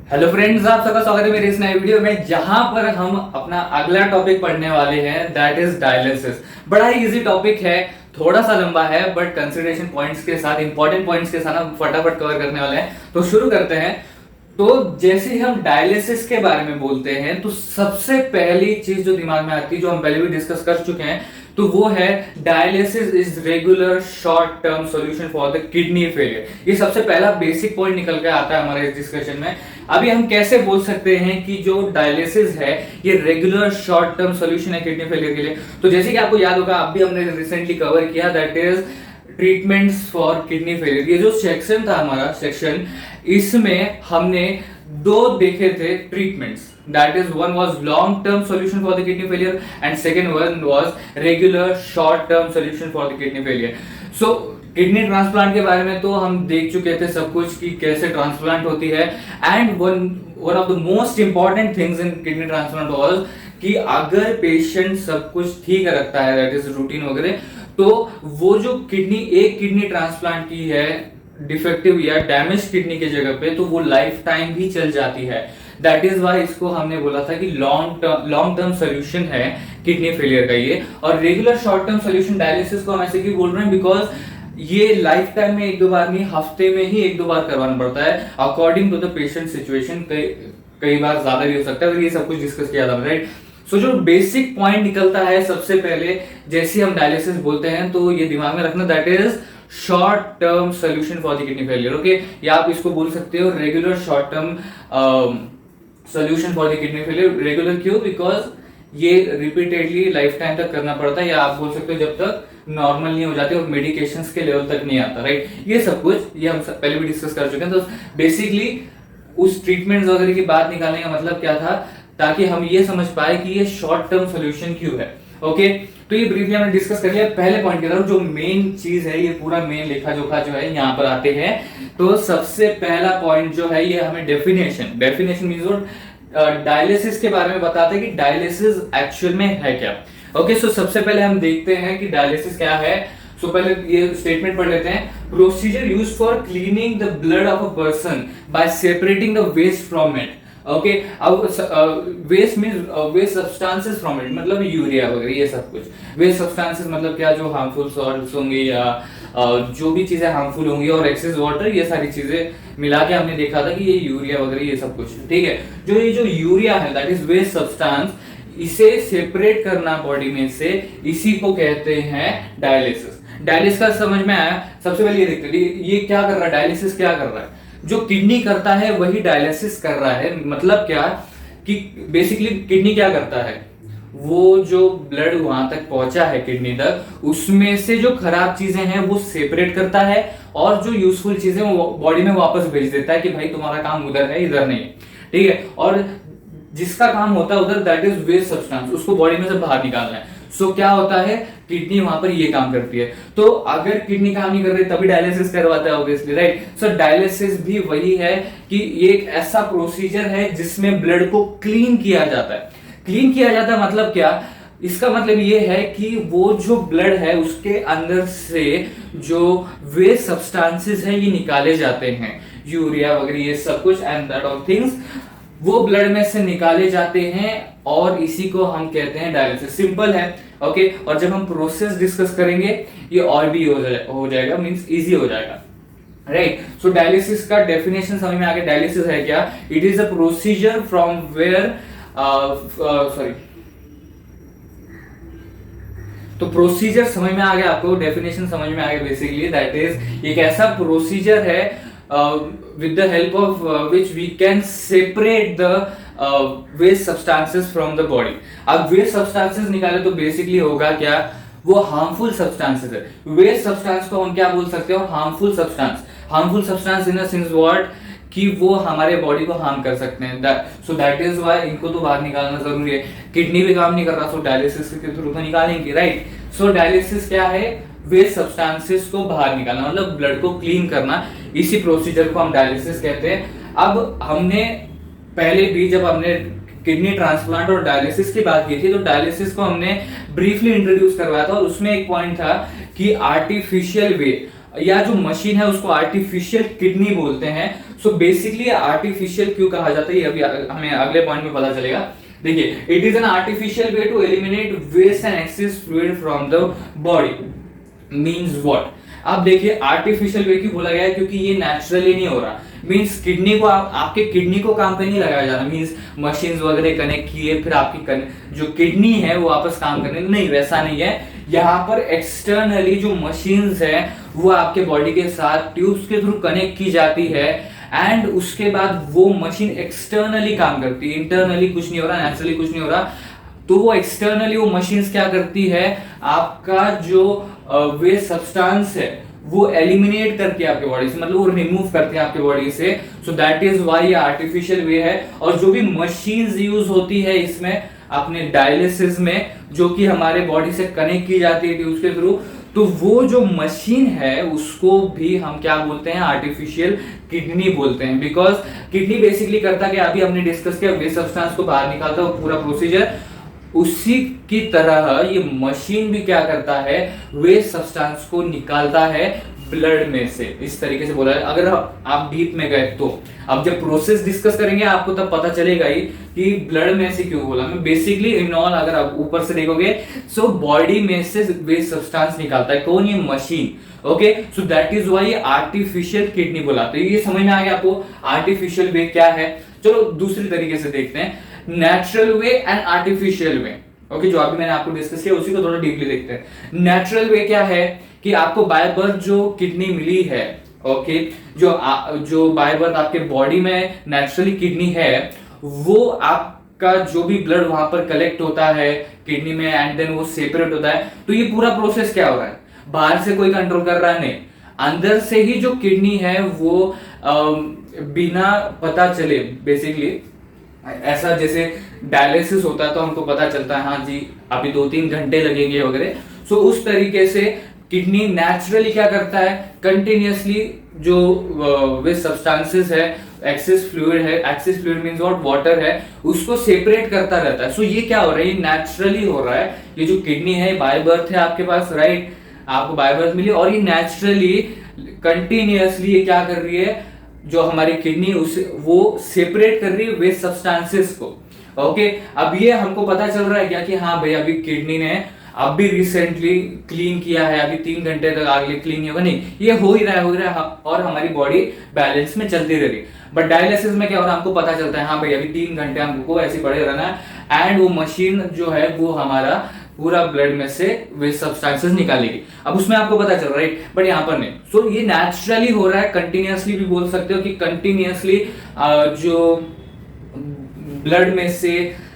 Hello friends, आप सबका स्वागत है मेरे इस नए वीडियो में जहां पर हम अपना अगला टॉपिक पढ़ने वाले हैं, दैट इज डायलिसिस। बड़ा ही इजी टॉपिक है, थोड़ा सा लंबा है, बट कंसिडरेशन पॉइंट्स के साथ, इंपॉर्टेंट पॉइंट्स के साथ हम फटाफट कवर करने वाले हैं। तो शुरू करते हैं। तो जैसे ही हम डायलिसिस के बारे में बोलते हैं तो सबसे पहली चीज जो दिमाग में आती है, जो हम पहले भी डिस्कस कर चुके हैं, तो वो है dialysis is regular short term solution for the kidney failure. ये सबसे पहला बेसिक पॉइंट निकल के आता है हमारे इस डिस्कशन में। अभी हम कैसे बोल सकते हैं कि जो डायलिसिस है ये रेगुलर शॉर्ट टर्म सॉल्यूशन है किडनी फेलियर के लिए? तो जैसे कि आपको याद होगा, अब भी हमने रिसेंटली कवर किया, that is treatments for kidney failure. ये जो सेक्शन था हमारा सेक्शन, इसमें हमने दो देखे थे treatments, that is one was long term solution for the kidney failure and second one was regular short term solution for the kidney failure. So kidney transplant के बारे में तो हम देख चुके थे सब कुछ कि कैसे ट्रांसप्लांट होती है, and one of the most important things in kidney transplant was कि अगर पेशेंट सब कुछ ठीक रखता है, दैट इज रूटीन वगैरह, तो वो जो एक किडनी ट्रांसप्लांट की है डिफेक्टिव या डैमेज किडनी की जगह पे, तो वो लाइफ टाइम भी चल जाती है। दैट इज वाई इसको हमने बोला था कि लॉन्ग टर्म सोल्यूशन है किडनी फेलियर का ये। और regular short term solution dialysis को हम ऐसे क्यों बोल रहे हैं? बिकॉज ये लाइफ टाइम में एक दो बार नहीं, हफ्ते में ही एक दो बार करवाना पड़ता है according to the patient situation. कई बार ज्यादा भी हो सकता है, ये सब कुछ डिस्कस किया था, राइट? सो जो बेसिक पॉइंट निकलता है सबसे पहले जैसे हम डायलिसिस बोलते हैं, तो ये दिमाग में रखना, that is short term solution for the kidney failure. Okay, या आप इसको बोल सकते हो regular short term solution for the kidney failure. Regular क्यों? बिकॉज ये रिपीटेडली लाइफ टाइम तक करना पड़ता है, या आप बोल सकते हो जब तक नॉर्मल नहीं हो जाते और मेडिकेशंस के लेवल तक नहीं आता, राइट? ये सब कुछ ये हम पहले भी डिस्कस कर चुके हैं। तो बेसिकली उस ट्रीटमेंट्स वगैरह की बात निकालने का मतलब क्या था, ताकि हम ये समझ पाए कि ये शॉर्ट टर्म सोल्यूशन क्यों है। ओके, तो ये ब्रीफली हमने डिस्कस कर लिया। पहले पॉइंट की तरफ जो मेन चीज है, ये पूरा मेन लेखा जोखा जो है यहाँ पर आते हैं। तो सबसे पहला पॉइंट जो है ये हमें डेफिनेशन मींस डायलिसिस के बारे में बताते हैं कि डायलिसिस एक्चुअल में है क्या। ओके, सो सबसे पहले हम देखते हैं कि डायलिसिस क्या है। सो पहले ये स्टेटमेंट पढ़ लेते हैं। Procedure used for cleaning the blood of a person by separating the waste from it. Okay, अब waste means waste substances from it, मतलब यूरिया वगैरह ये सब कुछ। वेस्ट सब्सटेंसेस मतलब क्या? जो हार्मफुल सॉल्ट्स होंगे या जो भी चीजें हार्मफुल होंगी, और एक्सेस वाटर, ये सारी चीजें मिला के हमने देखा था कि ये यूरिया वगैरह ये सब कुछ, ठीक है। जो यूरिया है, दैट इज वेस्ट सब्सटेंस, इसे सेपरेट करना बॉडी में से, इसी को कहते हैं डायलिसिस। डायलिसिस का समझ में आया? सबसे पहले ये देखते हैं ये क्या कर रहा है, डायलिसिस क्या कर रहा है। जो किडनी करता है वही डायलिसिस कर रहा है। मतलब क्या कि बेसिकली किडनी क्या करता है, वो जो ब्लड वहां तक पहुंचा है किडनी तक, उसमें से जो खराब चीजें हैं वो सेपरेट करता है, और जो यूजफुल चीजें वो बॉडी में वापस भेज देता है कि भाई तुम्हारा काम उधर है, इधर नहीं, ठीक है। और जिसका काम होता है उधर, दैट इज वेस्ट सब्सटेंस, उसको बॉडी में से बाहर निकालना है। सो क्या होता है, किडनी वहां पर ये काम करती है। तो अगर किडनी काम नहीं कर रही तभी डायलिसिस करवाता है ऑब्वियसली, राइट? सो डायलिसिस भी वही है कि ये एक ऐसा प्रोसीजर है जिसमें ब्लड को क्लीन किया जाता है। क्लीन किया जाता है मतलब क्या? इसका मतलब ये है कि वो जो ब्लड है उसके अंदर से जो वेस्ट सब्सटेंसेस है ये निकाले जाते हैं, यूरिया वगैरह ये सब कुछ, एंड दैट ऑल थिंग्स वो ब्लड में से निकाले जाते हैं, और इसी को हम कहते हैं डायलिसिस। सिंपल है, ओके। और जब हम प्रोसेस डिस्कस करेंगे ये और भी हो जाएगा, मींस इजी हो जाएगा, राइट? सो डायलिसिस का डेफिनेशन समझ में आ गया। डायलिसिस है क्या? It is a procedure from where तो प्रोसीजर समझ में आ गया आपको, डेफिनेशन समझ में आ गया। बेसिकली दैट इज एक ऐसा प्रोसीजर है with the help of which we can separate the waste substances from the body। अब waste substances निकाले तो बेसिकली होगा क्या? वो हार्मफुल सब्सटेंसेस है। वेस्ट सब्सटेंस को हम क्या बोल सकते हैं? Harmful substance in the sense what, कि वो हमारे बॉडी को हार्म कर सकते हैं। सो दैट इज वाई इनको तो बाहर निकालना जरूरी है। किडनी भी काम नहीं कर रहा, सो डायलिसिस के थ्रू तो निकालेंगे, राइट? सो डायलिसिस क्या है? वेस्ट सब्सटेंसेस को बाहर निकालना, मतलब ब्लड को क्लीन करना। इसी प्रोसीजर को हम डायलिसिस कहते हैं। अब हमने पहले भी जब हमने किडनी ट्रांसप्लांट और डायलिसिस की बात की थी, तो डायलिसिस को हमने ब्रीफली इंट्रोड्यूस करवाया था, और उसमें एक पॉइंट था कि आर्टिफिशियल वे या जो मशीन है उसको आर्टिफिशियल किडनी बोलते हैं। सो बेसिकली आर्टिफिशियल क्यों कहा जाता है ये अभी हमें अगले पॉइंट में पता चलेगा। देखिए, it is an artificial way to eliminate waste and excess fluid from the body. Means what? अब देखिए, आर्टिफिशियल वे क्यों बोला गया है, क्योंकि ये नेचुरली नहीं हो रहा। मीन्स किडनी को आपके किडनी को काम पे नहीं लगाया जा रहा। मीन्स मशीन्स वगैरह कनेक्ट किए फिर आपकी जो किडनी है वो वापस काम करने, नहीं, वैसा नहीं है। यहाँ पर एक्सटर्नली जो मशीन्स है वो आपके बॉडी के साथ ट्यूब्स के थ्रू कनेक्ट की जाती है एंड उसके बाद वो मशीन एक्सटर्नली काम करती है। इंटरनली कुछ नहीं हो रहा, नेचुरली कुछ नहीं हो रहा। तो वो एक्सटर्नली वो मशीन्स क्या करती है, आपका जो वेस्ट सब्सटेंस है वो एलिमिनेट करके आपके बॉडी से, मतलब वो रिमूव करते हैं आपके बॉडी से। सो दैट इज व्हाई ये आर्टिफिशियल वे है। और जो भी मशीन्स यूज होती है इसमें अपने डायलिसिस में, जो कि हमारे बॉडी से कनेक्ट की जाती है ट्यूब्स के थ्रू, तो वो जो मशीन है उसको भी हम क्या बोलते हैं, आर्टिफिशियल किडनी बोलते हैं। बिकॉज किडनी बेसिकली करता क्या, अभी हमने डिस्कस किया, वेस्ट सब्सटेंस को बाहर निकालता है, पूरा प्रोसीजर उसी की तरह ये मशीन भी क्या करता है, वेस्ट सब्सटेंस को निकालता है ब्लड में से। इस तरीके से बोला है। अगर आप डीप में गए तो अब जब प्रोसेस डिस्कस करेंगे आपको तब पता चलेगा ही कि ब्लड में से क्यों बोला मैं। बेसिकली इन ऑल अगर आप ऊपर से देखोगे, सो बॉडी में से वेस्ट सब्सटेंस निकालता है कौन, ये machine. Okay, so that is why artificial kidney बोला। तो ये समझ में आ गया आपको आर्टिफिशियल वे क्या है। चलो दूसरी तरीके से देखते हैं, natural way and artificial way. Okay, जो अभी मैंने आपको डिस्कस किया उसी को थोड़ा डीपली देखते हैं। नेचुरल वे क्या है कि आपको बाय बर्थ जो किडनी मिली है, ओके, जो बाय बर्थ आपके बॉडी में नेचुरली किडनी है, वो आपका जो भी ब्लड वहां पर कलेक्ट होता है किडनी में एंड देन वो सेपरेट होता है। तो ये पूरा प्रोसेस क्या हो रहा है, बाहर से कोई कंट्रोल कर रहा नहीं, अंदर से ही जो किडनी है वो बिना पता चले, बेसिकली ऐसा जैसे डायलिसिस होता है तो हमको पता चलता है हाँ जी अभी 2-3 घंटे लगेंगे वगैरह। सो उस तरीके से किडनी नेचुरली क्या करता है, कंटिन्यूअसली जो वेस्ट सब्सटेंसेस है, एक्सेस फ्लूइड है, access fluid means what, water है, उसको सेपरेट करता रहता है। सो ये क्या हो रहा है, ये नेचुरली हो रहा है। ये जो किडनी है बाय बर्थ है आपके पास, राइट, आपको बाय बर्थ मिली और ये नेचुरली कंटिन्यूअसली ये क्या कर रही है, जो हमारी किडनी उसे वो सेपरेट कर रही है वेस्ट सब्सटेंसेस को। ओके, अब ये हमको पता चल रहा है क्या कि हाँ भाई अभी किडनी ने अब भी रिसेंटली क्लीन किया है, अभी 3 घंटे तक आगे क्लीन नहीं होगा, नहीं, ये हो ही रहा है और हमारी बॉडी बैलेंस में चलती रह रही। बट डायलिसिस में क्या हो रहा है, हमको पता चलता है हाँ भाई अभी 3 घंटे हमको ऐसे पड़े रहना है एंड वो मशीन जो है वो हमारा पूरा ब्लड में से वेस्ट सब्सटेंसेस निकालेगी। अब उसमें आपको पता चल रहा है, बट यहाँ पर नहीं। सो ये नेचुरली हो रहा है, कंटिन्यूअसली भी बोल सकते हो कि कंटिन्यूअसली जो ब्लड में से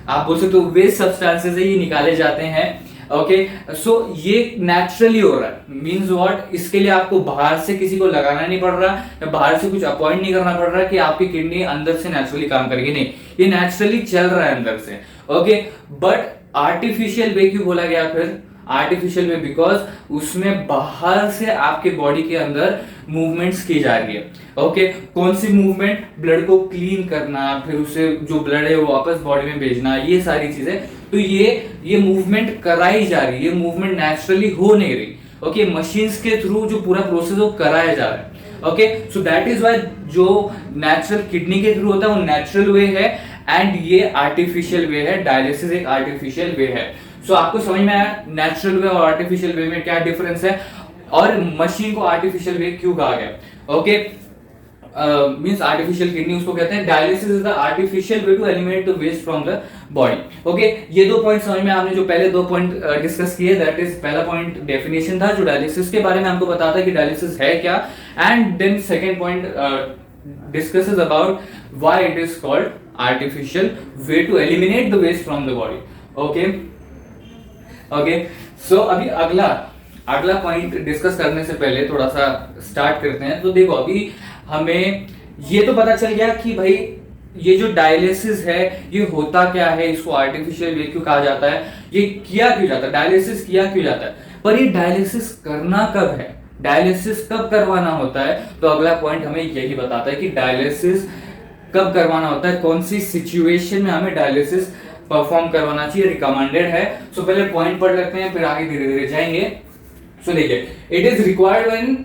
आप बोल सकते हो वेस्ट सब्सटेंसेस है ये निकाले जाते हैं। ओके, सो ये नेचुरली हो रहा है। मींस व्हाट, इसके लिए आपको बाहर से किसी को लगाना नहीं पड़ रहा या बाहर से कुछ अपॉइंट नहीं करना पड़ रहा कि आपकी किडनी अंदर से नेचुरली काम करेगी, नहीं, ये नेचुरली चल रहा है अंदर से। ओके, बट आर्टिफिशियल वे क्यों बोला गया फिर, आर्टिफिशियल वे बिकॉज उसमें बाहर से आपके बॉडी के अंदर मूवमेंट्स की जा रही है। ओके, कौन सी मूवमेंट, ब्लड को क्लीन करना, फिर उसे जो ब्लड है वो वापस बॉडी में भेजना, ये सारी चीजें, तो ये मूवमेंट कराई जा रही है, ये मूवमेंट नेचुरली हो नहीं रही। ओके, मशीन्स के थ्रू जो पूरा प्रोसेस वो कराया जा रहा है। Okay, so that is why जो नेचुरल किडनी के थ्रू होता है वो नेचुरल वे है एंड ये आर्टिफिशियल वे है। डायलिसिस एक आर्टिफिशियल वे है। सो आपको समझ में आया नेचुरल वे और आर्टिफिशियल वे में क्या डिफरेंस है और मशीन को आर्टिफिशियल वे क्यों कहा गया। ओके, मींस आर्टिफिशियल किडनी उसको कहते हैं। Dialysis is the artificial way to eliminate the waste from the body. Okay, ये 2 पॉइंट समझ में, आपने जो पहले 2 पॉइंट डिस्कस किए, दैट इज पहला पॉइंट डेफिनेशन था जो डायलिसिस के बारे में हमको बताता है कि डायलिसिस है क्या, and then second point discusses about why it is called artificial way to eliminate the waste from the body. Okay, so अभी अगला पॉइंट डिस्कस करने से पहले थोड़ा सा स्टार्ट करते हैं। तो देखो, अभी हमें ये तो पता चल गया कि भाई ये जो डायलिसिस है ये होता क्या है, इसको आर्टिफिशियल वे क्यों कहा जाता है, ये किया क्यों जाता है, डायलिसिस किया क्यों जाता है, पर ये डायलिसिस करना कब है, डायलिसिस कब करवाना होता है। तो अगला पॉइंट हमें यही बताता है कि डायलिसिस कब करवाना होता है, कौन सी सिचुएशन में हमें डायलिसिस परफॉर्म करवाना चाहिए, रिकमेंडेड है। पहले पॉइंट पढ़ लेते हैं फिर आगे धीरे धीरे जाएंगे। देखिए, it is required when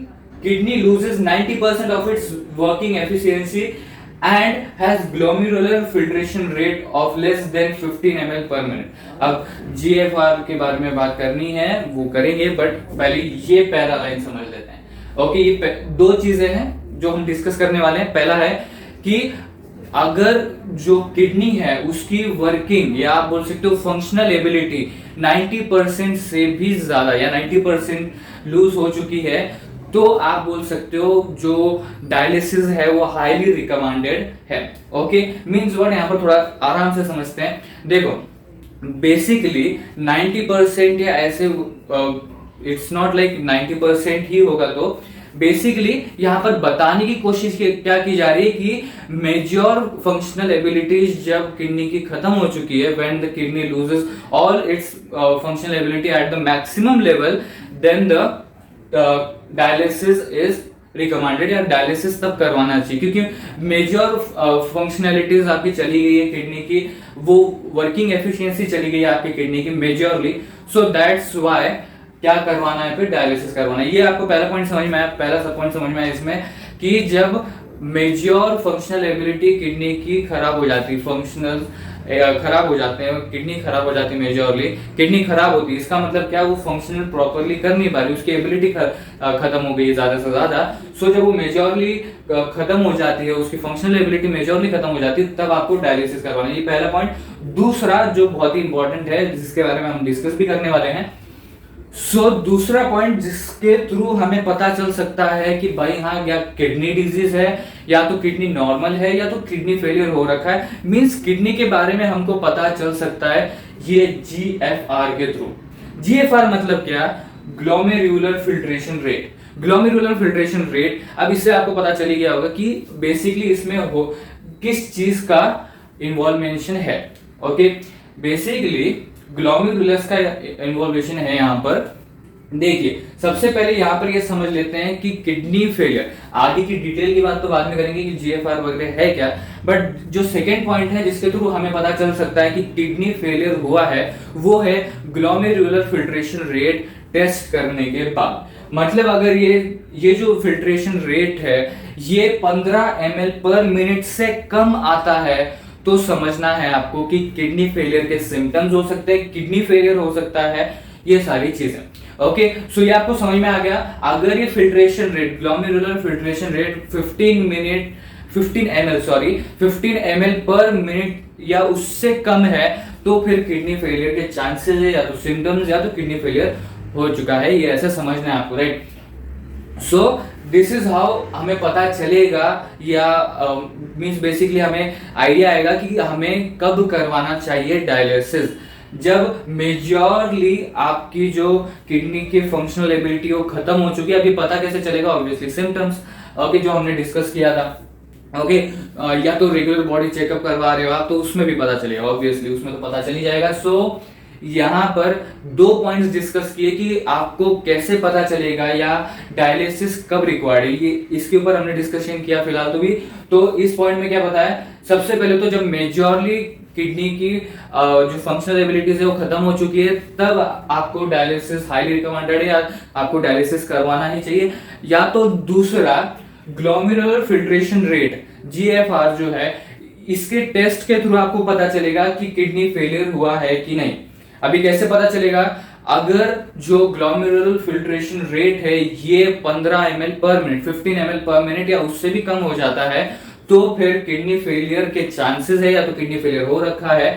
kidney loses 90% of its working efficiency and has glomerular filtration rate of less than 15 ml per minute. अब GFR के बारे में बात करनी है वो करेंगे, बट पहले ये पहला लाइन समझ लेते हैं। ओके, ये दो चीजें हैं जो हम डिस्कस करने वाले हैं। पहला है कि अगर जो किडनी है उसकी वर्किंग या आप बोल सकते हो फंक्शनल एबिलिटी 90% से भी ज्यादा या 90% लूज हो चुकी है, तो आप बोल सकते हो जो डायलिसिस है वो हाईली रिकमेंडेड है। ओके, मींस व्हाट, यहां पर थोड़ा आराम से समझते हैं। देखो, बेसिकली 90% या ऐसे इट्स नॉट लाइक 90% ही होगा, तो बेसिकली यहां पर बताने की कोशिश क्या की जा रही है कि मेजर फंक्शनल एबिलिटीज जब किडनी की खत्म हो चुकी है, when the kidney loses all its functional ability at the maximum level, then the dialysis is recommended, या डायलिसिस तब करवाना चाहिए, क्योंकि मेजर फंक्शनैलिटीज आपकी चली गई है किडनी की, वो वर्किंग एफिशिएंसी चली गई है आपकी किडनी की मेजरली, सो दैट्स व्हाई क्या करवाना है, फिर डायलिसिस करवाना है। ये आपको पहला पॉइंट समझ में आया, पहला सब पॉइंट समझ में आया इसमें कि जब मेजर फंक्शनल एबिलिटी किडनी की खराब हो जाती है, फंक्शनल खराब हो जाते हैं, किडनी खराब हो जाती है, मेजरली किडनी खराब होती है, इसका मतलब क्या, वो फंक्शनल प्रॉपर्ली कर नहीं पा रही, उसकी एबिलिटी खत्म हो गई ज्यादा से ज्यादा। सो जब वो मेजरली खत्म हो जाती है, उसकी फंक्शनल एबिलिटी मेजरली खत्म हो जाती है, तब आपको डायलिसिस करवाना है। ये पहला पॉइंट। दूसरा जो बहुत ही इंपॉर्टेंट है, जिसके बारे में हम डिस्कस भी करने वाले हैं, दूसरा पॉइंट जिसके थ्रू हमें पता चल सकता है कि भाई हाँ, या किडनी डिजीज है, या तो किडनी नॉर्मल है, या तो किडनी फेलियर हो रखा है, मींस किडनी के बारे में हमको पता चल सकता है ये GFR के थ्रू। GFR मतलब क्या, glomerular filtration rate. Glomerular filtration rate, अब इससे आपको पता चली गया होगा कि बेसिकली इसमें हो किस चीज का इन्वॉल्वेशन है। ओके, बेसिकली ग्लोमेरुलस का इन्वॉल्वेशन है यहाँ पर। देखिए, सबसे पहले यहाँ पर ये समझ लेते हैं कि किडनी फेलियर, आगे की डिटेल की बात तो बाद में करेंगे कि GFR वगैरह है क्या, बट जो सेकेंड पॉइंट है जिसके थ्रू हमें पता चल सकता है कि किडनी फेलियर हुआ है, वो है ग्लोमेरुलर फिल्ट्रेशन रेट टेस्ट करने के बाद। मतलब अगर ये जो फिल्ट्रेशन रेट है ये 15 ml पर मिनट से कम आता है, तो समझना है आपको कि किडनी फेलियर के सिम्टम्स हो सकते हैं, किडनी फेलियर हो सकता है, ये सारी चीजें। ओके, सो ये आपको समझ में आ गया। अगर ये filtration rate, glomerular filtration rate 15 ml per minute या उससे कम है, तो फिर किडनी फेलियर के चांसेस है, या तो सिम्टम्स या तो किडनी फेलियर हो चुका है। ये ऐसा समझना है आपको, right. So this is how हमें पता चलेगा, या मींस बेसिकली हमें आइडिया आएगा कि हमें कब करवाना चाहिए डायलिसिस। जब मेजरली आपकी जो किडनी की फंक्शनल एबिलिटी वो खत्म हो चुकी है। अभी पता कैसे चलेगा, ऑब्वियसली सिम्टम्स, ओके, जो हमने डिस्कस किया था। ओके, या तो रेगुलर बॉडी चेकअप करवा रहे हो आप, तो उसमें भी पता चलेगा, ऑब्वियसली उसमें तो पता चल ही जाएगा। सो यहाँ पर दो पॉइंट्स डिस्कस किए कि आपको कैसे पता चलेगा या डायलिसिस कब रिक्वायर्ड है, ये इसके ऊपर हमने डिस्कशन किया फिलहाल तो भी। तो इस पॉइंट में क्या बताया, सबसे पहले तो जब मेजरली किडनी की जो फंक्शनल एबिलिटीज है वो खत्म हो चुकी है, तब आपको डायलिसिस हाईली रिकमेंडेड है, या आपको डायलिसिस करवाना ही चाहिए। या तो दूसरा, ग्लोमेरुलर फिल्ट्रेशन रेट GFR जो है, इसके टेस्ट के थ्रू आपको पता चलेगा कि किडनी फेलियर हुआ है कि नहीं। अभी कैसे पता चलेगा, अगर जो ग्लोमेरुलर फिल्ट्रेशन रेट है ये 15 ml per minute, 15 ml per minute या उससे भी कम हो जाता है, तो फिर किडनी फेलियर के चांसेस है, या तो किडनी फेलियर हो रखा है,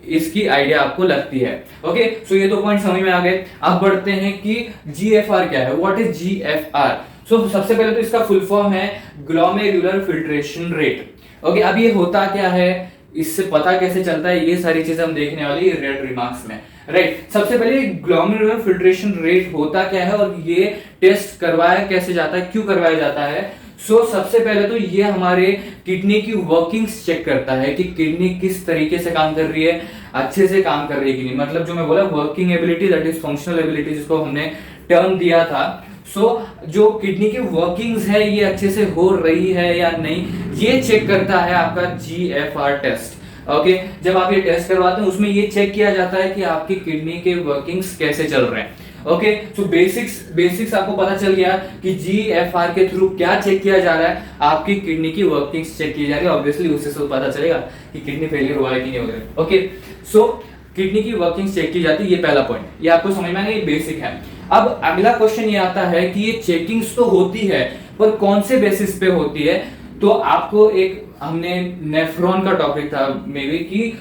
इसकी आइडिया आपको लगती है। ओके, सो ये दो पॉइंट समझ में आ गए। अब बढ़ते हैं कि GFR क्या है, व्हाट इज GFR। सो सबसे पहले तो इसका फुल फॉर्म है ग्लोमेरुलर फिल्ट्रेशन रेट। ओके, अब ये होता क्या है, इससे पता कैसे चलता है, ये सारी चीजें हम देखने वाली है रेड रिमार्क्स में, राइट। सबसे पहले ग्लोमेरुलर फिल्ट्रेशन रेट होता क्या है और ये टेस्ट करवाया कैसे जाता है, क्यों करवाया जाता है। सबसे पहले तो ये हमारे किडनी की वर्किंग्स चेक करता है कि किडनी किस तरीके से काम कर रही है, अच्छे से काम कर रही है कि नहीं। मतलब जो मैं बोला working ability, that is functional ability, जिसको हमने टर्म दिया था। जो किडनी की वर्किंग्स है ये अच्छे से हो रही है या नहीं, ये चेक करता है आपका GFR टेस्ट। ओके, जब आप ये टेस्ट करवाते हैं उसमें ये चेक किया जाता है कि आपकी किडनी के वर्किंग्स कैसे चल रहे हैं। ओके, सो बेसिक्स आपको पता चल गया कि जीएफआर के थ्रू क्या चेक किया जा रहा है, आपकी किडनी की वर्किंग्स चेक की जा रही है। ऑब्वियसली उससे तो पता चलेगा कि किडनी फेलियर हुआ है कि नहीं वगैरह। ओके, सो किडनी की वर्किंग चेक की जाती है, ये पहला पॉइंट, ये आपको समझ में आ गया, ये बेसिक है। अब अगला क्वेश्चन ये आता है कि ये चेकिंग्स तो होती है पर कौन से बेसिस पे होती है। तो आपको एक हमने नेफ्रॉन का टॉपिक था मे बी कि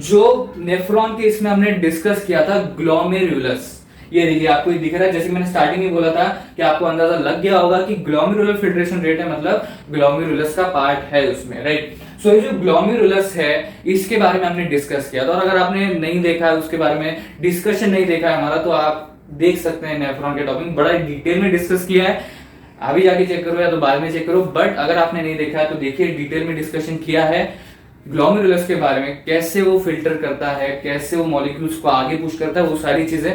जो नेफ्रॉन के इसमें हमने डिस्कस किया था ग्लोमेरुलस। ये देखिए आपको ये दिख रहा है, जैसे कि मैंने स्टार्टिंग में बोला था कि आपको अंदाजा लग गया होगा कि ग्लोमेरुलर फिल्ट्रेशन रेट है, मतलब ग्लोमेरुलस का पार्ट है उसमें, राइट। सो ये जो ग्लोमेरुलस है इसके बारे में हमने डिस्कस किया था, और अगर आपने नहीं देखा है उसके बारे में डिस्कशन नहीं देखा है हमारा, तो आप देख सकते हैं नेफ्रॉन के टॉपिक बड़ा डिटेल में डिस्कस किया है। अभी जाके चेक करो या तो बाद में चेक करो, बट अगर आपने नहीं देखा है तो देखिए डिटेल में डिस्कशन किया है ग्लोमेरुलस के बारे में, कैसे वो फिल्टर करता है, कैसे वो मॉलिक्यूल्स को आगे पुश करता है, वो सारी चीजें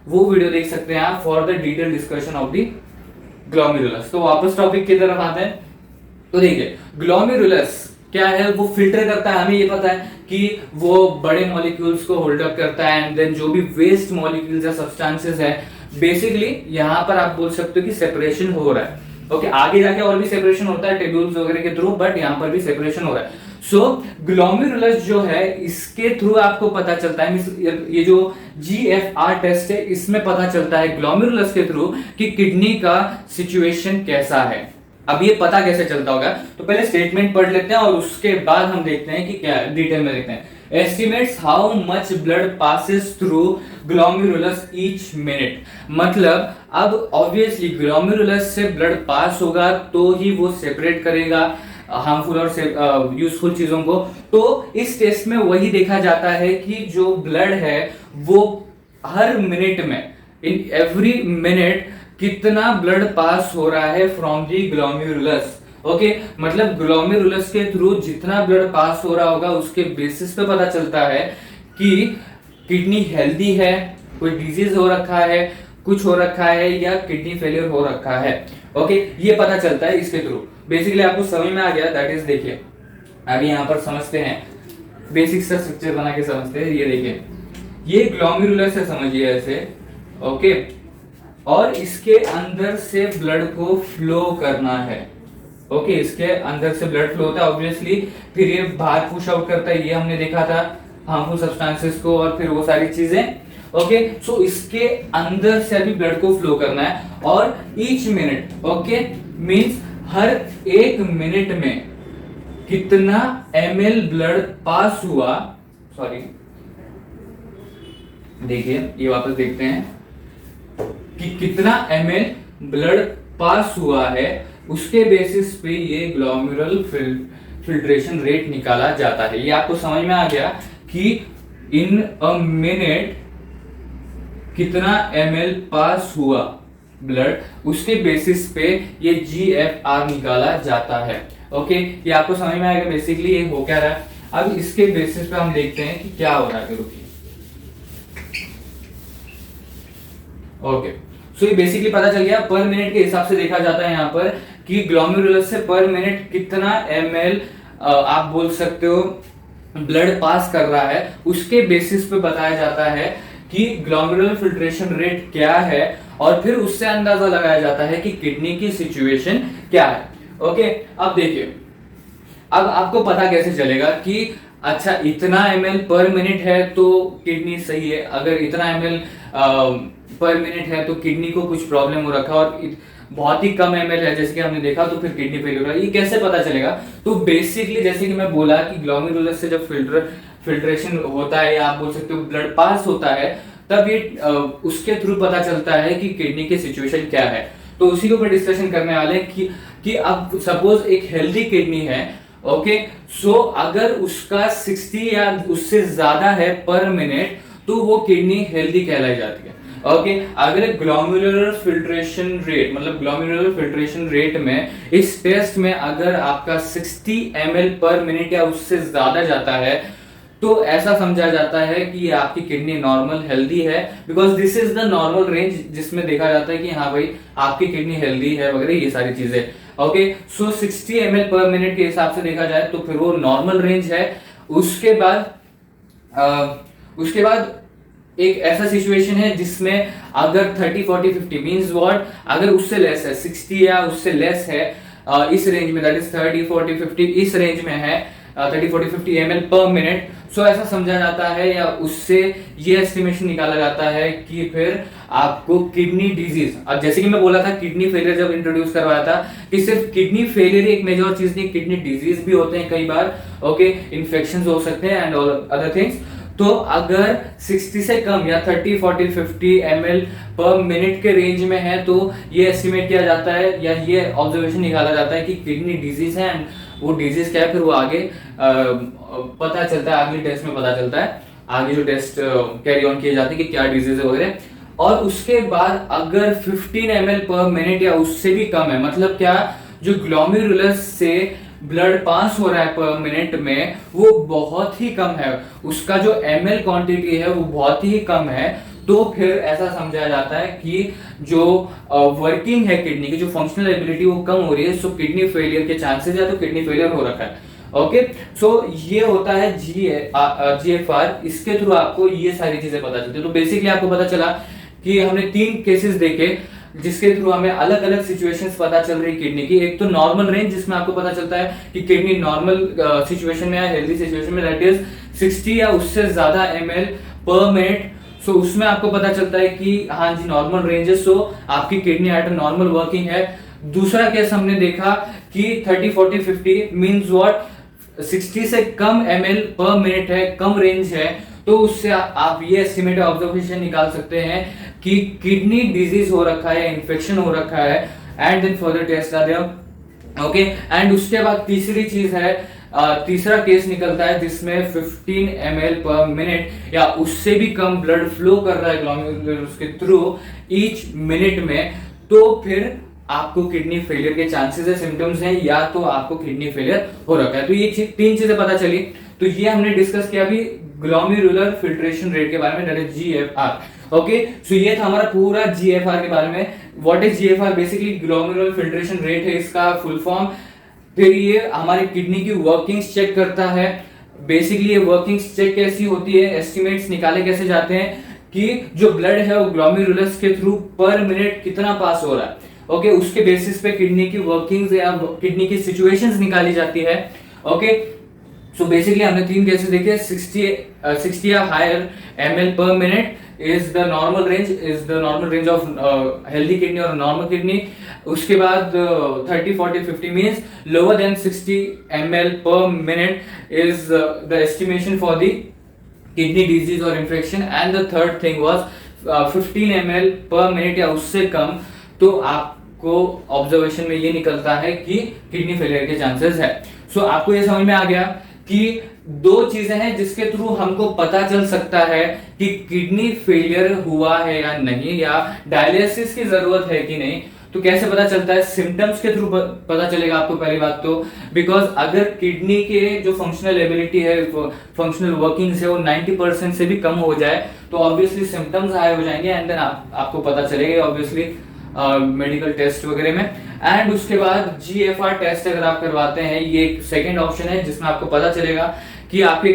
वो वीडियो देख सकते हैं आप for the detail discussion of the glomerulus. तो वापस टॉपिक की तरफ आते हैं। तो देखिए ग्लोमेरुलस क्या है, वो फिल्टर करता है, हमें ये पता है कि वो बड़े मॉलिक्यूल्स को होल्ड अप करता है, एंड देन जो भी वेस्ट मॉलिक्यूल्स या सब्सटेंसेस है, बेसिकली यहां पर आप बोल सकते हो कि सेपरेशन हो रहा है। ओके, आगे जाके और भी सेपरेशन होता है टेब्यूल्स वगैरह के थ्रू, बट यहां पर भी सेपरेशन हो रहा है। सो ग्लोमेरुलस जो है इसके थ्रू आपको पता चलता है, ये जो जीएफआर टेस्ट है इसमें पता चलता है ग्लोमेरुलस के थ्रू कि किडनी का सिचुएशन कैसा है। अब ये पता कैसे चलता होगा, तो पहले स्टेटमेंट पढ़ लेते हैं और उसके बाद हम देखते हैं कि क्या डिटेल में देखते हैं। Estimates how much blood passes through glomerulus each minute, मतलब अब ऑब्वियसली ग्लोमेरुलस से ब्लड पास होगा तो ही वो सेपरेट करेगा हार्मफुल और यूजफुल चीजों को। तो इस टेस्ट में वही देखा जाता है कि जो ब्लड है वो हर मिनट में, इन एवरी मिनट कितना ब्लड पास हो रहा है फ्रॉम दी ग्लोमेरुलस। ओके, मतलब ग्लोमेरुलस के थ्रू जितना ब्लड पास हो रहा होगा उसके बेसिस पे पता चलता है कि किडनी हेल्दी है, कोई डिजीज हो रखा है, कुछ हो रखा है, या किडनी फेलियर हो रखा है। ओके, ये पता चलता है इसके थ्रू। बेसिकली आपको समझ में आ गया, दैट इज देखिए अभी यहां पर समझते हैं, बेसिक सा स्ट्रक्चर बना के समझते हैं। ये देखिए ये ग्लोमेरुलस है, समझिए ऐसे। ओके, और इसके अंदर से ब्लड को फ्लो करना है। ओके, इसके अंदर से ब्लड फ्लो होता है ऑब्वियसली, फिर ये बाहर पुश आउट करता है, ये हमने देखा था हार्मफुल सब्सटेंसेस को, और फिर वो सारी चीजें। ओके, सो इसके अंदर से अभी ब्लड को फ्लो करना है, और ईच मिनट, ओके, मींस हर एक मिनट में कितना ml ब्लड पास हुआ, सॉरी देखिए ये वापस देखते हैं कि कितना ml ब्लड पास हुआ है, उसके बेसिस पे ये ग्लोमेरुलर फिल्ट्रेशन रेट निकाला जाता है। ये आपको समझ में आ गया कि इन अ मिनट कितना ml पास हुआ ब्लड, उसके बेसिस पे ये जीएफआर निकाला जाता है। ओके, ये आपको समझ में आएगा बेसिकली ये हो क्या रहा है। अब इसके बेसिस पे हम देखते हैं कि क्या हो रहा है। रुकिए, ओके, सो ये बेसिकली पता चल गया, पर मिनट के हिसाब से देखा जाता है यहाँ पर कि ग्लोमेरुलस से पर मिनट कितना ml आप बोल सकते हो ब्लड पास कर रहा है, उसके बेसिस पे बताया जाता है कि ग्लोमेरुलर फिल्ट्रेशन रेट क्या है, और फिर उससे अंदाजा लगाया जाता है कि किडनी की सिचुएशन क्या है। ओके, अब देखिए, अब आपको पता कैसे चलेगा कि अच्छा इतना ml पर मिनट है तो किडनी सही है, अगर इतना ml पर मिनट है तो किडनी को कुछ प्रॉब्लम हो रखा, और बहुत ही कम ml है जैसे कि हमने देखा तो फिर किडनी फेल हो रहा है। ये कैसे पता चलेगा, तो बेसिकली जैसे कि मैं बोला कि ग्लोमेरुलस से जब फिल्ट्रेशन होता है, या आप बोल सकते हो ब्लड पास होता है, तब ये उसके थ्रू पता चलता है कि किडनी की सिचुएशन क्या है। तो उसी के ऊपर डिस्कशन करने वाले हैं कि अब सपोज एक हेल्दी किडनी है, ओके, सो अगर उसका 60 या उससे ज्यादा है पर मिनट तो वो किडनी हेल्दी कहलाई जाती है। ओके, अगर ग्लोमेरुलर फिल्ट्रेशन रेट, मतलब ग्लोमेरुलर फिल्ट्रेशन रेट में इस टेस्ट में अगर आपका 60 ml पर मिनट या उससे ज्यादा जाता है तो ऐसा समझा जाता है कि ये आपकी किडनी नॉर्मल हेल्दी है, because this is the normal range जिसमें देखा जाता है कि हाँ भाई आपकी किडनी हेल्दी है वगैरह, ये सारी चीजें। ओके, सो 60 ml पर मिनट के हिसाब से देखा जाए तो फिर वो नॉर्मल रेंज है। उसके बाद एक ऐसा सिचुएशन है जिसमें अगर 30 40 50 मींस व्हाट, अगर उससे लेस है 60 या उससे लेस है इस रेंज में, दैट इज 30 40 50 इस रेंज में है 30 40 50 ml पर मिनट, सो ऐसा समझा जाता है या उससे ये एस्टिमेशन निकाला जाता है कि फिर आपको किडनी डिजीज, अब जैसे कि मैं बोला था किडनी फेलियर जब इंट्रोड्यूस करवाया था कि सिर्फ किडनी फेलियर एक मेजर चीज नहीं, किडनी डिजीज भी होते हैं कई बार, ओके, इन्फेक्शंस हो सकते हैं एंड अदर थिंग्स। तो अगर 60 से कम या 30 40 50 ml पर मिनट के रेंज में है तो ये एस्टिमेट किया जाता है या ये ऑब्जर्वेशन निकाला जाता है कि किडनी डिजीज है, एंड वो डिजीज क्या है फिर वो आगे पता चलता है, अगली टेस्ट में पता चलता है, आगे जो टेस्ट कैरी ऑन किए जाते हैं कि क्या डिजीज है वगैरह। और उसके बाद अगर 15 ml पर मिनट या उससे भी कम है, मतलब क्या, जो ग्लोमेरुलस से ब्लड पास हो रहा है पर मिनट में वो बहुत ही कम है, उसका जो ml क्वांटिटी है वो बहुत ही कम है, तो फिर ऐसा समझा जाता है कि जो वर्किंग है किडनी की, जो फंक्शनल एबिलिटी वो कम हो रही है, सो किडनी फेलियर के चांसेस है, तो किडनी फेलियर हो रखा है। ओके, सो ये होता है GFR, इसके थ्रू आपको ये सारी चीजें पता चलती है। तो बेसिकली आपको पता चला कि हमने 3 केसेस देखे जिसके थ्रू हमें अलग अलग सिचुएशंस पता चल रही किडनी की। एक तो नॉर्मल रेंज जिसमें आपको पता चलता है कि किडनी नॉर्मल सिचुएशन में या हेल्दी सिचुएशन में, दैट इज 60 या उससे ज्यादा ml पर मिनट, सो उसमें आपको पता चलता है कि हाँ जी नॉर्मल रेंज है, सो आपकी किडनी एट नॉर्मल वर्किंग है। दूसरा केस हमने देखा कि 30 40 50 मींस व्हाट, 60 से कम ml पर मिनट है, कम रेंज है, तो उससे आप ये एस्टिमेट ऑब्जर्वेशन निकाल सकते हैं कि किडनी डिजीज हो रखा है, इन्फेक्शन हो रखा है, and then further test are there. Okay, and उसके बाद तीसरी चीज है, तीसरा केस निकलता है जिसमें 15 ml पर मिनट या उससे भी कम ब्लड फ्लो कर रहा है ग्लोमेरुलस के थ्रू ईच मिनट में, तो फिर आपको किडनी फेलियर के चांसेस है, सिम्टम्स हैं, या तो आपको किडनी फेलियर हो रखा है। तो ये 3 चीजें पता चली। तो ये हमने डिस्कस किया अभी ग्लोमेरुलर फिल्ट्रेशन रेट के बारे में, दैट इज GFR। ओके, सो ये था हमारा पूरा GFR के बारे में। What is GFR? Basically glomerular filtration rate है इसका फुल फॉर्म। फिर ये हमारी किडनी की वर्किंग्स चेक करता है। बेसिकली ये वर्किंग्स चेक कैसी होती है, एस्टिमेट्स निकाले कैसे जाते हैं कि जो ब्लड है वो ग्लोमेरुलस के थ्रू पर मिनट कितना पास हो रहा है। ओके, उसके बेसिस पे किडनी की वर्किंग्स या किडनी की सिचुएशंस निकाली जाती है। ओके, सो बेसिकली हमने 3 केसेस देखे, 60 या higher ml per minute is the normal range of healthy kidney or normal kidney. उसके बाद 30 40 50 means lower than 60 ml per minute is the estimation for the kidney disease or infection, and the third thing was 15 ml per minute या उससे कम, तो आपको observation में ये निकलता है कि किडनी फेलियर के चांसेस है। सो आपको ये समझ में आ गया कि 2 चीजें हैं जिसके थ्रू हमको पता चल सकता है कि किडनी फेलियर हुआ है या नहीं, या डायलिसिस की जरूरत है कि नहीं। तो कैसे पता चलता है? सिम्टम्स के थ्रू पता चलेगा आपको। पहली बात तो बिकॉज अगर किडनी के जो फंक्शनल एबिलिटी है, फंक्शनल वर्किंग्स है, वो 90% से भी कम हो जाए तो ऑब्वियसली सिम्टम्स हाई हो जाएंगे, एंड देन आपको पता चलेगा ऑब्वियसली मेडिकल टेस्ट वगैरह में। एंड उसके बाद GFR टेस्ट अगर आप करवाते हैं, ये एक सेकेंड ऑप्शन है जिसमें आपको पता चलेगा कि आपकी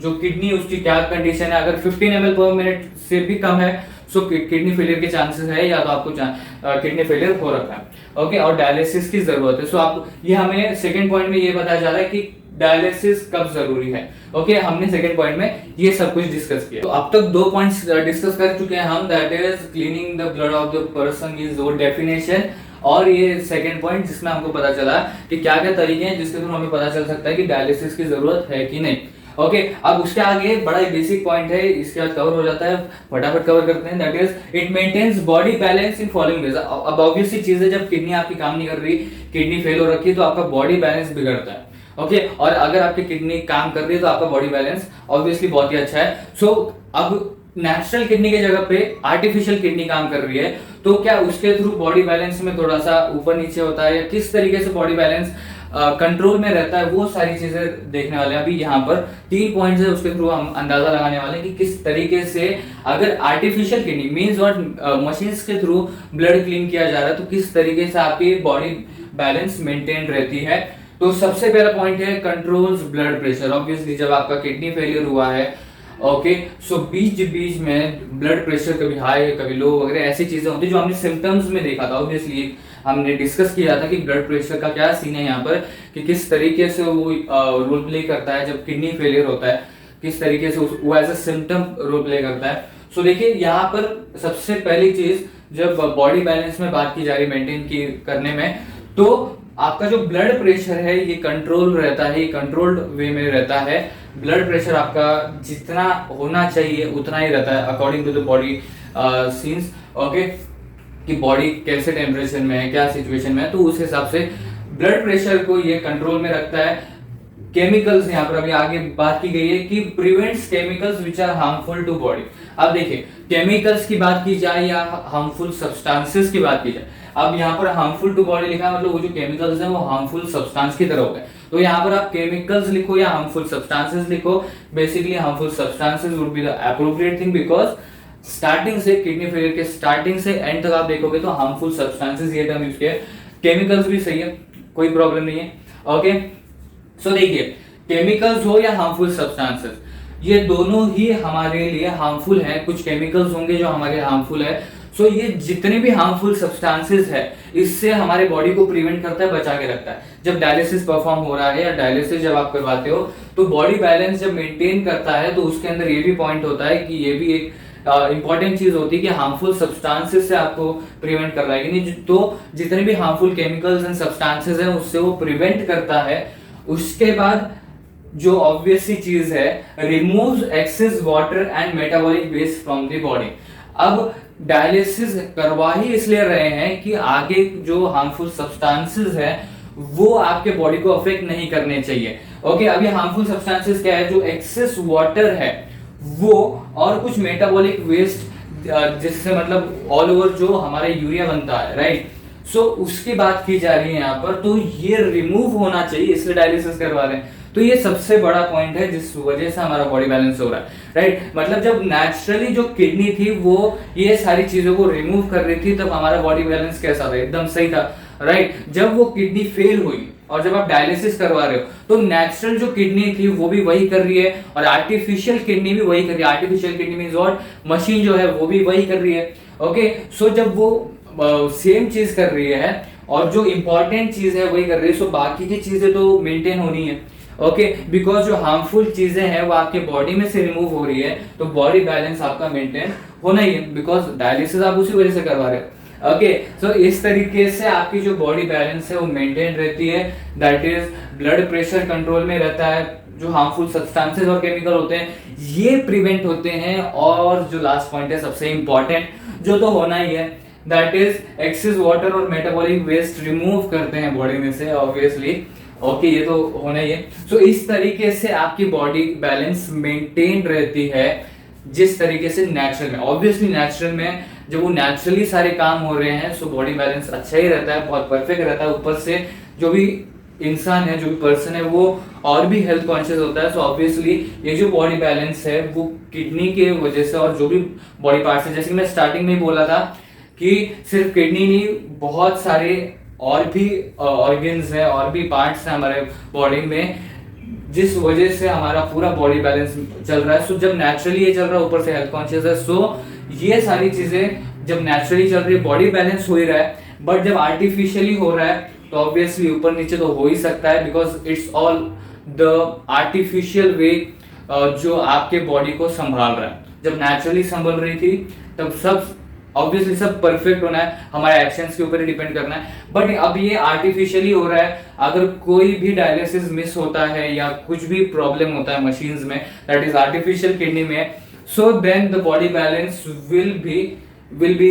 जो किडनी उसकी क्या कंडीशन है। अगर 15 ml पर मिनट से भी कम है, सो किडनी फेलियर के चांसेस है, या तो आपको किडनी फेलियर हो रखा है। ओके, और डायलिसिस की जरूरत है। सो आप ये हमें सेकंड पॉइंट में ये बताया जा रहा है कि डायलिसिस कब जरूरी है। ओके, हमने सेकंड पॉइंट में ये सब कुछ डिस्कस किया। तो अब तक 2 पॉइंट्स डिस्कस कर चुके हैं हम, that is cleaning the blood of the person is वो डेफिनेशन, और ये सेकंड पॉइंट जिसमें हमको पता चला कि क्या क्या तरीके हैं जिसके थ्रू हमें पता चल सकता है कि डायलिसिस की जरूरत है कि नहीं। ओके, अब उसके आगे बड़ा ही बेसिक पॉइंट है, इसके बाद कवर हो जाता है, फटाफट कवर करते हैं, that is it maintains body balance in following ways. अब ऑब्वियसली चीज है, जब किडनी आपकी काम नहीं कर रही, किडनी फेल हो रखी है, तो आपका बॉडी बैलेंस बिगड़ता है। ओके, और अगर आपकी किडनी काम कर रही है तो आपका बॉडी बैलेंस ऑब्वियसली बहुत ही अच्छा है। सो अब नेचुरल किडनी की जगह पे आर्टिफिशियल किडनी काम कर रही है, तो क्या उसके थ्रू बॉडी बैलेंस में थोड़ा सा ऊपर नीचे होता है, या किस तरीके से बॉडी बैलेंस कंट्रोल में रहता है, वो सारी चीजें देखने वाले हैं। अभी यहाँ पर 3 पॉइंट्स है, उसके थ्रू हम अंदाजा लगाने वाले हैं कि किस तरीके से अगर artificial kidney means what, machines के थ्रू ब्लड क्लीन किया जा रहा है, तो किस तरीके से आपकी बॉडी बैलेंस मेंटेन रहती है। तो सबसे पहला पॉइंट है कंट्रोल्स ब्लड प्रेशर। ऑब्वियसली जब आपका किडनी फेलियर हुआ है, ओके, सो बीच बीच में ब्लड प्रेशर कभी हाई कभी लो वगैरह ऐसी चीजें होती है जो हमने सिम्टम्स में देखा था। ऑब्वियसली हमने डिस्कस किया था कि ब्लड प्रेशर का क्या सीन है यहाँ पर, कि किस तरीके से वो रोल प्ले करता है जब किडनी फेलियर होता है, किस तरीके से वो as a symptom role play करता है। सो देखिए यहाँ पर सबसे पहली चीज, जब बॉडी बैलेंस में बात की जा रही मेंटेन की करने में, तो आपका जो ब्लड प्रेशर है ये कंट्रोल रहता है, ये कंट्रोल्ड वे में रहता है। ब्लड प्रेशर आपका जितना होना चाहिए उतना ही रहता है according to the body scenes. Okay, कि बॉडी कैसे टेम्परेचर में है, क्या सिचुएशन में है, तो उस हिसाब से ब्लड प्रेशर को ये कंट्रोल में रखता है। केमिकल्स यहाँ पर अभी आगे बात की गई है कि prevents chemicals which are harmful to body. अब देखिए केमिकल्स की बात की जाए या हार्मफुल सब्सटेंसेस की बात की जाए, अब यहाँ पर हार्मफुल टू बॉडी लिखा है, मतलब वो जो केमिकल्स हैं वो हार्मफुल सब्सटेंस की तरह हो गए। तो यहाँ पर आप केमिकल्स लिखो या हार्मफुल सब्सटेंसेस लिखो, basically harmful substances would be the appropriate thing, because starting से किडनी फेलियर के स्टार्टिंग से एंड तक आप देखोगे तो हार्मफुल सब्सटेंसेस ये टर्म यूज किया है। केमिकल्स भी सही है, कोई प्रॉब्लम नहीं है। ओके, सो देखिए केमिकल्स हो या हार्मफुल सब्सटेंसेस, ये दोनों ही हमारे लिए हार्मफुल हैं। कुछ केमिकल्स होंगे जो हमारे हार्मफुल है। सो ये जितने भी हार्मफुल सब्सटेंसेस है इससे हमारे बॉडी को प्रिवेंट करता है, बचा के रखता है। जब डायलिसिस परफॉर्म हो रहा है या डायलिसिस जब आप करवाते हो तो बॉडी बैलेंस जब मेंटेन करता है तो उसके अंदर ये भी पॉइंट होता है कि ये भी एक इंपॉर्टेंट चीज होती है कि हार्मफुल सब्सटेंसेस से आपको प्रिवेंट कर रहा है, यानी तो जितने भी हार्मफुल केमिकल्स एंड सब्सटेंसेस हैं उससे वो प्रिवेंट करता है। उसके बाद जो ऑब्वियस सी चीज है, removes excess water and metabolic waste from the body. अब डायलिसिस करवा ही इसलिए रहे हैं कि आगे जो हार्मफुल सब्सटेंसेस है वो आपके बॉडी को अफेक्ट नहीं करने चाहिए। ओके, अभी हार्मफुल सब्सटेंसेस क्या है, जो एक्सेस वाटर है वो, और कुछ मेटाबॉलिक वेस्ट जिससे मतलब ऑल ओवर जो हमारा यूरिया बनता है, राइट। सो उसकी बात की जा रही है यहाँ पर, तो ये रिमूव होना चाहिए, इसलिए डायलिसिस करवा रहे हैं। तो ये सबसे बड़ा पॉइंट है जिस वजह से हमारा बॉडी बैलेंस हो रहा है, राइट। मतलब जब नेचुरली जो किडनी थी वो ये सारी चीजों को रिमूव कर रही थी तब हमारा बॉडी बैलेंस कैसा था, एकदम सही था, राइट। जब वो किडनी फेल हुई और जब आप डायलिसिस करवा रहे हो तो नेचुरल जो किडनी थी वो भी वही कर रही है और आर्टिफिशियल किडनी भी वही कर रही है। Artificial kidney means what, machine जो है वो भी वही कर रही है। ओके, सो जब वो सेम चीज कर रही है और जो इंपॉर्टेंट चीज है वही कर रही है, सो बाकी की चीजें तो मेंटेन होनी है। ओके, बिकॉज जो हार्मफुल चीजें हैं वो आपके बॉडी में से रिमूव हो रही है तो बॉडी बैलेंस आपका मेंटेन होना ही है, बिकॉज डायलिसिस आप उसी वजह से करवा रहे हो। ओके, सो इस तरीके से आपकी जो बॉडी बैलेंस है वो मेंटेन रहती है, that is blood pressure control में रहता है, जो हार्मफुल सब्सटेंसेस और केमिकल होते हैं ये प्रिवेंट होते हैं, और जो लास्ट पॉइंट है सबसे इंपॉर्टेंट जो तो होना ही है, दैट इज एक्सेस वाटर और मेटाबॉलिक वेस्ट रिमूव करते हैं बॉडी में से, ऑब्वियसली। ओके, ये तो होना ही है। सो इस तरीके से आपकी बॉडी बैलेंस मेंटेन रहती है जिस तरीके से नेचुरल में, ऑब्वियसली नेचुरल में जब वो नेचुरली सारे काम हो रहे हैं सो बॉडी बैलेंस अच्छा ही रहता है, बहुत परफेक्ट रहता है। ऊपर से जो भी इंसान है, जो भी पर्सन है वो और भी हेल्थ कॉन्शियस होता है, सो ऑब्वियसली ये जो बॉडी बैलेंस है वो किडनी के वजह से और जो भी बॉडी पार्ट्स है, जैसे कि मैं स्टार्टिंग में ही बोला था कि सिर्फ किडनी नहीं, बहुत सारे और भी ऑर्गन्स है और भी पार्ट्स हैं हमारे बॉडी में जिस वजह से हमारा पूरा बॉडी बैलेंस चल रहा है। सो जब नेचुरली ये चल रहा है, ऊपर से हेल्थ कॉन्शियस है, सो ये सारी चीजें जब नेचुरली चल रही है बॉडी बैलेंस हो ही रहा है, बट जब आर्टिफिशियली हो रहा है तो ऑब्वियसली ऊपर नीचे तो हो ही सकता है, because it's all the artificial way जो आपके बॉडी को संभाल रहा है। जब नेचुरली संभल रही थी तब सब ऑब्वियसली सब परफेक्ट होना है, हमारे एक्शंस के ऊपर ही डिपेंड करना है, बट अब ये आर्टिफिशियली हो रहा है। अगर कोई भी डायलिसिस मिस होता है या कुछ भी प्रॉब्लम होता है मशीन्स में, दैट इज आर्टिफिशियल किडनी में, so then the body balance will be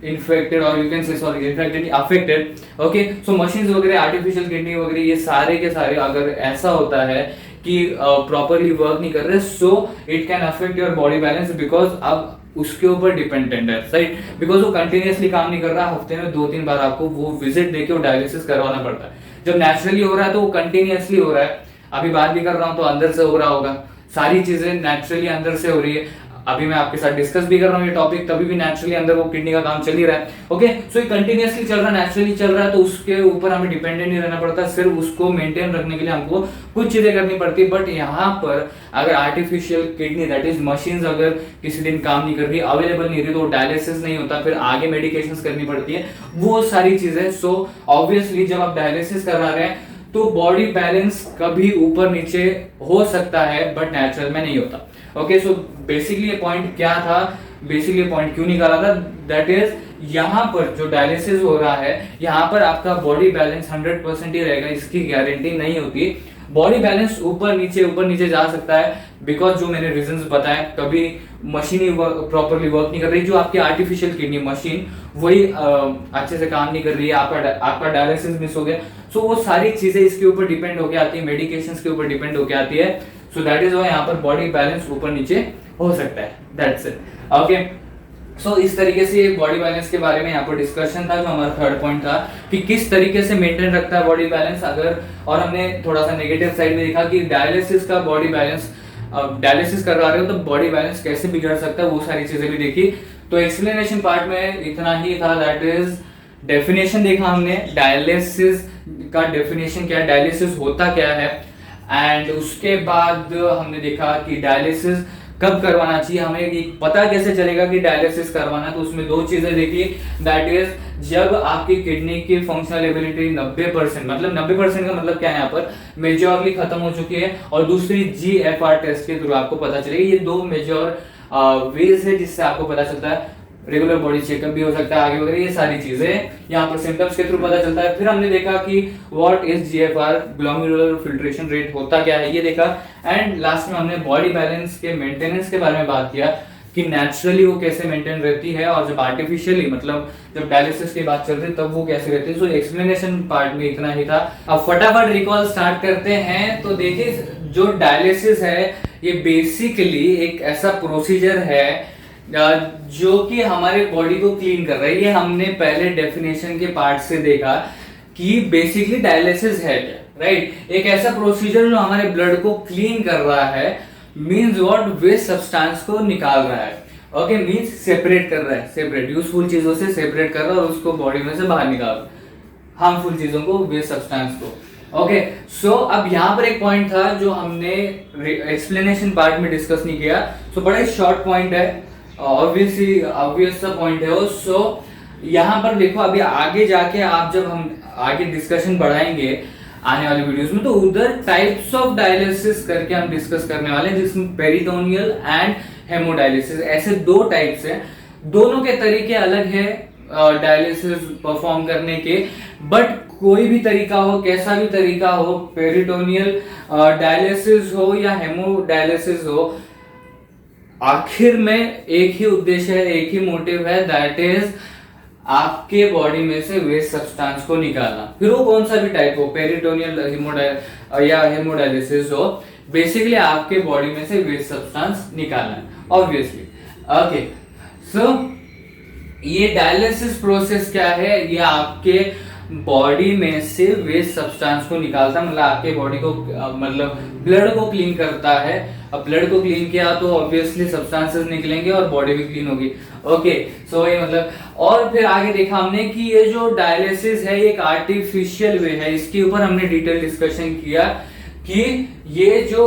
infected और you can say sorry infected affected. Okay, so machines वगैरह, आर्टिफिशियल किडनी वगैरह, ये सारे के सारे अगर ऐसा होता है कि प्रॉपरली वर्क नहीं कर रहे, so it can affect your body balance, because अब उसके ऊपर डिपेंडेंट है, राइट। बिकॉज वो कंटिन्यूअसली काम नहीं कर रहा, हफ्ते में 2-3 बार आपको वो विजिट देके वो डायलिसिस करवाना पड़ता है। जब नेचुरली हो रहा है तो वो कंटिन्यूअसली हो रहा है, अभी बात भी कर रहा हूं तो अंदर से हो रहा होगा, सारी चीजें नेचुरली अंदर से हो रही है। अभी मैं आपके साथ डिस्कस भी कर रहा हूँ ये टॉपिक, तभी भी नेचुरली अंदर वो किडनी का काम चल ही रहा है। ओके, सो ये कंटिन्यूअसली चल रहा है, नेचुरली चल रहा है, तो उसके ऊपर हमें डिपेंडेंट नहीं रहना पड़ता, सिर्फ उसको मेंटेन रखने के लिए हमको कुछ चीजें करनी पड़ती है। बट यहाँ पर अगर artificial kidney that is machines अगर किसी दिन काम नहीं कर रही, अवेलेबल नहीं रही, तो डायलिसिस नहीं होता, फिर आगे मेडिकेशंस करनी पड़ती है, वो सारी चीजें। सो ऑब्वियसली जब आप डायलिसिस करा रहे हैं तो बॉडी बैलेंस कभी ऊपर नीचे हो सकता है, बट नेचुरल में नहीं होता। ओके, सो बेसिकली ये पॉइंट क्या था, बेसिकली पॉइंट क्यों निकाला था, दैट इज यहाँ पर जो डायलिसिस हो रहा है यहाँ पर आपका बॉडी बैलेंस 100% ही रहेगा, इसकी गारंटी नहीं होती। बॉडी बैलेंस ऊपर नीचे जा सकता है, बिकॉज जो मैंने रीजंस बताए, कभी मशीन ही प्रॉपरली वर्क नहीं कर रही, जो आपकी आर्टिफिशियल किडनी मशीन वही अच्छे से काम नहीं कर रही है, आपका डायलिसिस मिस हो गया। सो वो सारी चीजें इसके ऊपर डिपेंड होके आती है, मेडिकेशंस के ऊपर डिपेंड होके आती है। सो दैट इज व्हाई यहाँ पर बॉडी बैलेंस ऊपर नीचे हो सकता है, दैट्स इट। ओके, सो इस तरीके से बॉडी बैलेंस के बारे में यहाँ पर डिस्कशन था, जो हमारा थर्ड पॉइंट था कि किस तरीके से मेंटेन रखता है बॉडी बैलेंस। अगर और हमने थोड़ा सा नेगेटिव साइड में देखा कि डायलिसिस का बॉडी बैलेंस, डायलिसिस करवा रहे हो तो बॉडी बैलेंस कैसे बिगड़ सकता है, वो सारी चीजें भी देखी। तो एक्सप्लेनेशन पार्ट में इतना ही था, दैट इज डेफिनेशन देखा हमने, डायलिसिस का डेफिनेशन क्या है, डायलिसिस होता क्या है, एंड उसके बाद हमने देखा कि डायलिसिस कब करवाना चाहिए, हमें पता कैसे चलेगा कि डायलिसिस करवाना। तो उसमें दो चीजें देखी, दैट इज जब आपकी किडनी की फंक्शनल एबिलिटी 90%, मतलब 90% का मतलब क्या है, यहाँ पर मेजॉरली खत्म हो चुकी है, और दूसरी GFR टेस्ट के थ्रू आपको पता चलेगा। ये दो मेजर वेज है जिससे आपको पता चलता है, रेगुलर बॉडी चेकअप भी हो सकता है आगे वगैरह, ये सारी चीजें यहाँ पर सिम्टम्स के थ्रू पता चलता है। फिर हमने देखा कि what is GFR, glomerular filtration rate होता क्या है, ये देखा। एंड लास्ट में हमने बॉडी बैलेंस के मेंटेनेंस के बारे में बात किया कि नेचुरली वो कैसे मेंटेन रहती है, और जब आर्टिफिशियली, मतलब जब डायलिसिस की बात चल रही है तब वो कैसे रहती है। सो एक्सप्लेनेशन पार्ट में इतना ही था। अब फटाफट रिकॉल स्टार्ट करते हैं। तो देखिए, जो डायलिसिस है ये बेसिकली एक ऐसा प्रोसीजर है जो कि हमारे बॉडी को क्लीन कर रहा है। ये हमने पहले डेफिनेशन के पार्ट से देखा कि बेसिकली डायलिसिस है क्या, राइट। एक ऐसा प्रोसीजर जो हमारे ब्लड को क्लीन कर रहा है, मींस व्हाट, वेस्ट सब्सटेंस को निकाल रहा है। ओके, मींस सेपरेट कर रहा है, सेपरेट यूजफुल चीजों से सेपरेट कर रहा है और उसको बॉडी में से बाहर निकाल रहा है, हार्मफुल चीजों को, वेस्ट सब्सटेंस को। ओके, सो अब यहाँ पर एक पॉइंट था जो हमने एक्सप्लेनेशन पार्ट में डिस्कस नहीं किया। सो बड़ा ही शॉर्ट पॉइंट है, ऑब्वियस सा पॉइंट है वो। सो यहाँ पर देखो, अभी आगे जाके आप, जब हम आगे डिस्कशन बढ़ाएंगे आने वाली वीडियोस में, तो उधर टाइप्स ऑफ डायलिसिस करके हम डिस्कस करने वाले हैं, जिसमें पेरिटोनियल एंड हेमोडायलिसिस, ऐसे दो टाइप्स हैं। दोनों के तरीके अलग है डायलिसिस परफॉर्म करने के, बट कोई भी तरीका हो, कैसा भी तरीका हो, पेरिटोनियल डायलिसिस हो या हेमोडायलिसिस हो, आखिर में एक ही उद्देश्य है, एक ही मोटिव है, दैट इज आपके बॉडी में से वेस्ट सब्सटेंस को निकालना। फिर वो कौन सा भी टाइप हो, पेरिटोनियल या हेमोडायलिसिस हो, बेसिकली आपके बॉडी में से वेस्ट सब्सटेंस निकालना, ऑब्वियसली। ओके, सो ये डायलिसिस प्रोसेस क्या है, ये आपके बॉडी में से वेस्ट सब्सटेंस को निकालता, मतलब आपके बॉडी को, मतलब ब्लड को क्लीन करता है। अब ब्लड को क्लीन किया तो ऑब्वियसली सब्सटेंसेस निकलेंगे और बॉडी भी क्लीन होगी। ओके, सो ये मतलब, और फिर आगे देखा हमने कि ये जो डायलिसिस है ये एक आर्टिफिशियल वे है। इसके ऊपर हमने डिटेल डिस्कशन किया कि ये जो